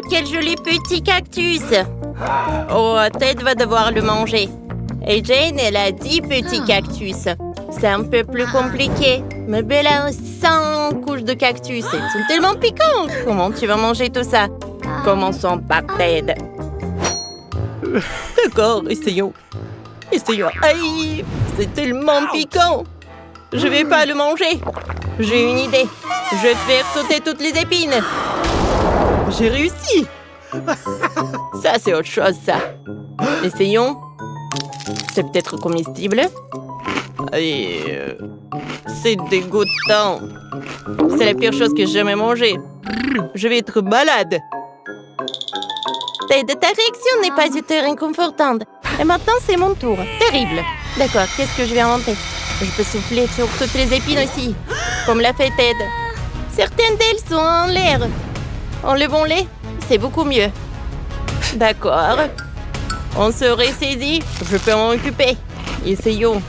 quel joli petit cactus! Oh, Ted va devoir le manger. Et Jane, elle a 10 petits cactus. C'est un peu plus compliqué. Mais Belle a 100 couches de cactus. Ils sont tellement piquants. Comment tu vas manger tout ça? Commençons par Ted. D'accord, essayons. Essayons. Aïe! C'est tellement piquant. Je vais pas le manger. J'ai une idée. Je vais faire sauter toutes les épines. J'ai réussi. Ça, c'est autre chose, ça. Essayons. C'est peut-être comestible. Et c'est dégoûtant. C'est la pire chose que j'ai jamais mangée. Je vais être malade. Ta réaction n'est pas du tout réconfortante. Et maintenant, c'est mon tour. Terrible. D'accord, qu'est-ce que je vais inventer? Je peux souffler sur toutes les épines aussi, comme l'a fait Ted. Certaines d'elles sont en l'air. Enlevons-les, c'est beaucoup mieux. D'accord. On se ressaisit, je peux m'en occuper. Essayons.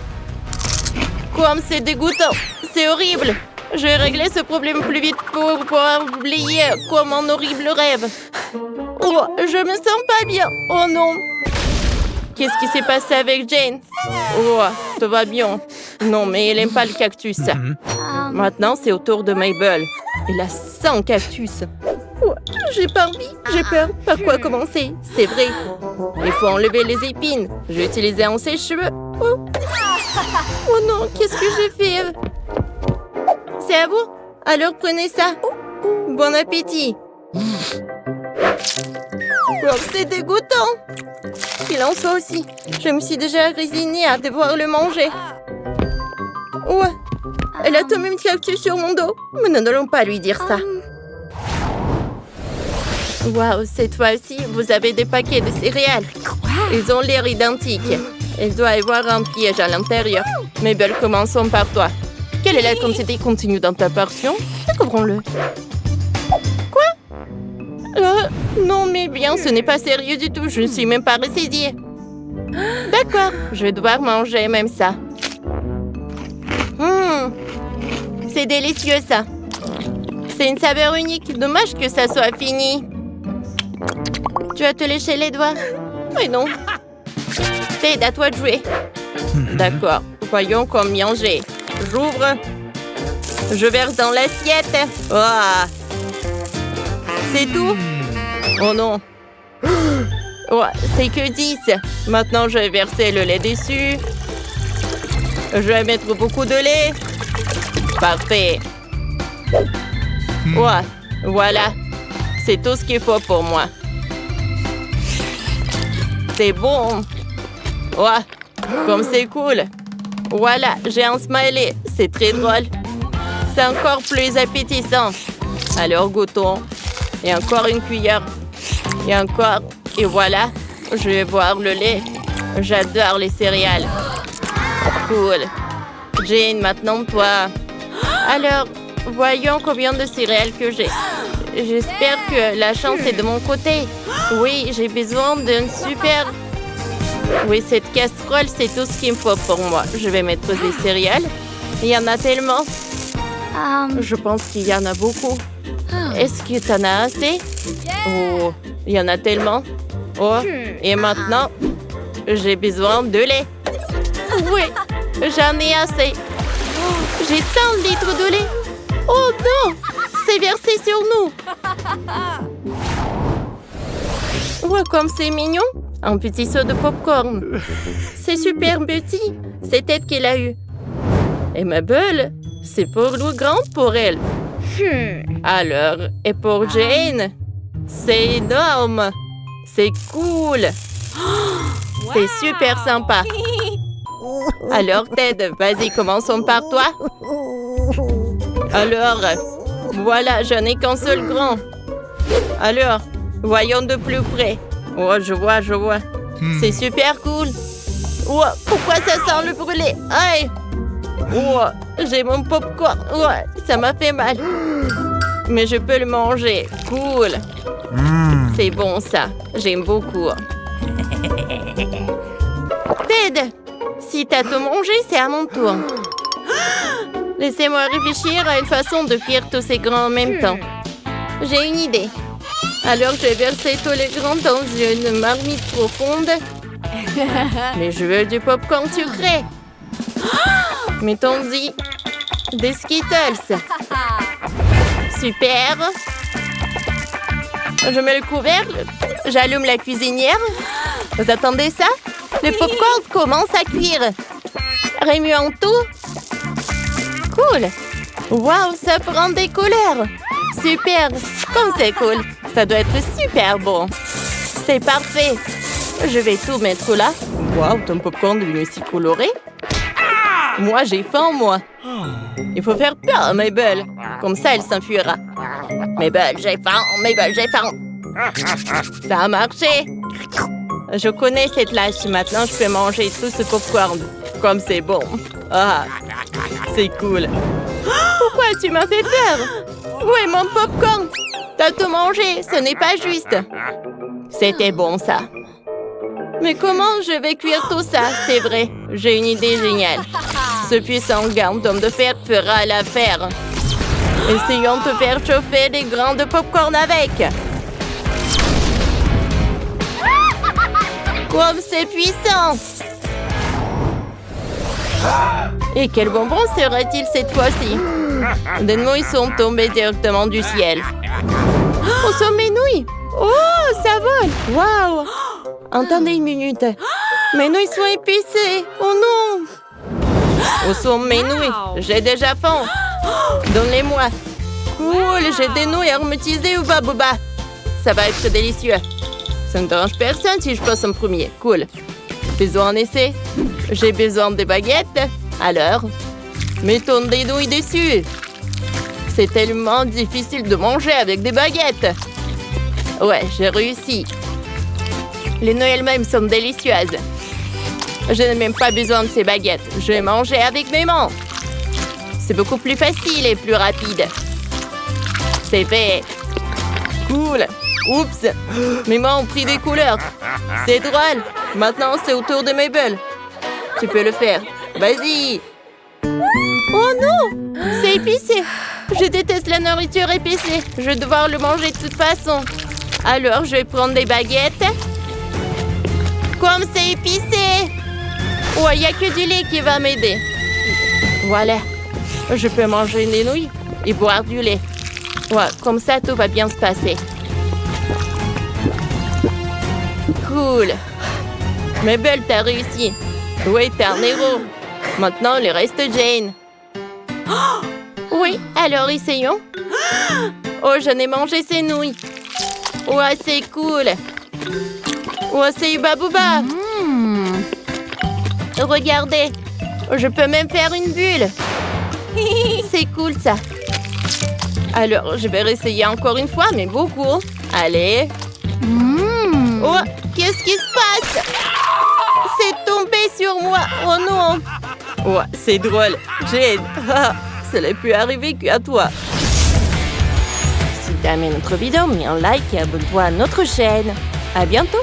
Comme c'est dégoûtant, c'est horrible. Je vais régler ce problème plus vite pour pouvoir oublier comme un horrible rêve. Oh, je me sens pas bien. Oh non. Qu'est-ce qui s'est passé avec Jane? Oh, tout va bien. Non, mais elle n'aime pas le cactus. Maintenant, c'est au tour de Mabel. Elle a 100 cactus. Oh, j'ai pas envie, j'ai peur. Par quoi commencer? C'est vrai. Il faut enlever les épines. Je vais utiliser un sèche-cheveux. Oh. Oh non, qu'est-ce que j'ai fait? C'est à vous? Alors prenez ça. Bon appétit. Oh, c'est dégoûtant. Il en soit aussi. Je me suis déjà résignée à devoir le manger. Ouais. Elle a tombé une cactus sur mon dos. Mais nous n'allons pas lui dire ça. Waouh, cette fois-ci, vous avez des paquets de céréales. Ils ont l'air identiques. Il doit y avoir un piège à l'intérieur. Mabel, commençons par toi. Quelle est la quantité contenue dans ta portion? Découvrons-le. Quoi? Non, mais bien, ce n'est pas sérieux du tout. Je ne suis même pas ressaisie. D'accord, je vais devoir manger même ça. C'est délicieux, ça. C'est une saveur unique. Dommage que ça soit fini. Tu vas te lécher les doigts? Mais non. Ted, à toi de jouer. D'accord. Voyons combien j'ai. J'ouvre. Je verse dans l'assiette. Oh. C'est tout? Oh non. Oh, c'est que 10. Maintenant, je vais verser le lait dessus. Je vais mettre beaucoup de lait. Parfait. Ouais, voilà. C'est tout ce qu'il faut pour moi. C'est bon. Ouais, comme c'est cool. Voilà, j'ai un smiley. C'est très drôle. C'est encore plus appétissant. Alors, goûtons. Et encore une cuillère. Et encore. Et voilà, je vais boire le lait. J'adore les céréales. Cool. Jane, maintenant toi. Alors, voyons combien de céréales que j'ai. J'espère que la chance est de mon côté. Oui, j'ai besoin d'une super... Oui, cette casserole, c'est tout ce qu'il me faut pour moi. Je vais mettre des céréales. Il y en a tellement. Je pense qu'il y en a beaucoup. Est-ce que tu en as assez? Oh, il y en a tellement. Oh, et maintenant, j'ai besoin de lait. Oui, j'en ai assez. J'ai 100 litres de lait. Oh non, c'est versé sur nous. Ouais, comme c'est mignon. Un petit seau de popcorn. C'est super petit. C'est Ted qu'elle a eu. Et Mabel, c'est pour le grand pour elle. Alors, et pour Jane, c'est énorme. C'est cool. C'est super sympa. Alors, Ted, vas-y, commençons par toi. Alors, voilà, je n'ai qu'un seul grand. Alors, voyons de plus près. Oh, je vois. C'est super cool. Oh, pourquoi ça sent le brûlé? Aïe! Oh, j'ai mon popcorn. Oh, ça m'a fait mal. Mais je peux le manger. Cool. C'est bon, ça. J'aime beaucoup. Ted, si t'as tout mangé, c'est à mon tour. Laissez-moi réfléchir à une façon de cuire tous ces grains en même temps. J'ai une idée. Alors, j'ai versé tous les grains dans une marmite profonde. Mais je veux du popcorn sucré. Mettons-y des Skittles. Super. Je mets le couvercle. J'allume la cuisinière. Vous attendez ça? Le popcorn commence à cuire. Remue en tout. Cool. Waouh, ça prend des couleurs. Super. Comme c'est cool. Ça doit être super bon. C'est parfait. Je vais tout mettre là. Waouh, ton popcorn est devenu si coloré. Moi, j'ai faim, moi. Il faut faire peur à Mabel. Comme ça, elle s'enfuira. Mabel, j'ai faim. Mabel, j'ai faim. Ça a marché. Je connais cette lâche. Maintenant, je peux manger tout ce popcorn. Comme c'est bon. Ah, c'est cool. Pourquoi tu m'as fait peur? Où est mon popcorn? T'as tout mangé. Ce n'est pas juste. C'était bon, ça. Mais comment je vais cuire tout ça? C'est vrai, j'ai une idée géniale. Ce puissant d'homme de fer fera l'affaire. Essayons de faire chauffer des grains de popcorn avec. Comme c'est puissant! Et quel bonbon sera-t-il cette fois-ci? Des nouilles sont tombées directement du ciel. Oh, sont mes nouilles! Oh, ça vole! Waouh! Attendez une minute. Mes nouilles sont épicées. Oh non! Où sont mes nouilles? J'ai déjà faim. Donne-les-moi. Cool, j'ai des nouilles aromatisées ou baboba. Ça va être délicieux. Ça ne dérange personne si je passe en premier. Cool. Faisons un essai. J'ai besoin de baguettes. Alors, mettons des nouilles dessus. C'est tellement difficile de manger avec des baguettes. Ouais, j'ai réussi. Les nouilles elles-mêmes sont délicieuses. Je n'ai même pas besoin de ces baguettes. Je vais manger avec mes mains. C'est beaucoup plus facile et plus rapide. C'est fait. Cool. Oups. Mes mains ont pris des couleurs. C'est drôle. Maintenant, c'est au tour de Mabel. Tu peux le faire. Vas-y. Oh non! C'est épicé. Je déteste la nourriture épicée. Je vais devoir le manger de toute façon. Alors, je vais prendre des baguettes. Comme c'est épicé! Ouais, il n'y a que du lait qui va m'aider. Voilà. Je peux manger des nouilles et boire du lait. Ouais, comme ça, tout va bien se passer. Cool. Mabel, t'as réussi. Oui, t'es un héros. Maintenant, il reste Jane. Oui, alors essayons. Oh, j'en ai mangé ces nouilles. Ouais, c'est cool. Ouais, c'est Babouba. Regardez, je peux même faire une bulle. C'est cool, ça. Alors, je vais réessayer encore une fois, mais beaucoup. Allez. Oh, qu'est-ce qui se passe? C'est tombé sur moi. Oh non. Ouais, c'est drôle. Jane, ça n'est plus arrivé qu'à toi. Si tu as aimé notre vidéo, mets un like et abonne-toi à notre chaîne. À bientôt.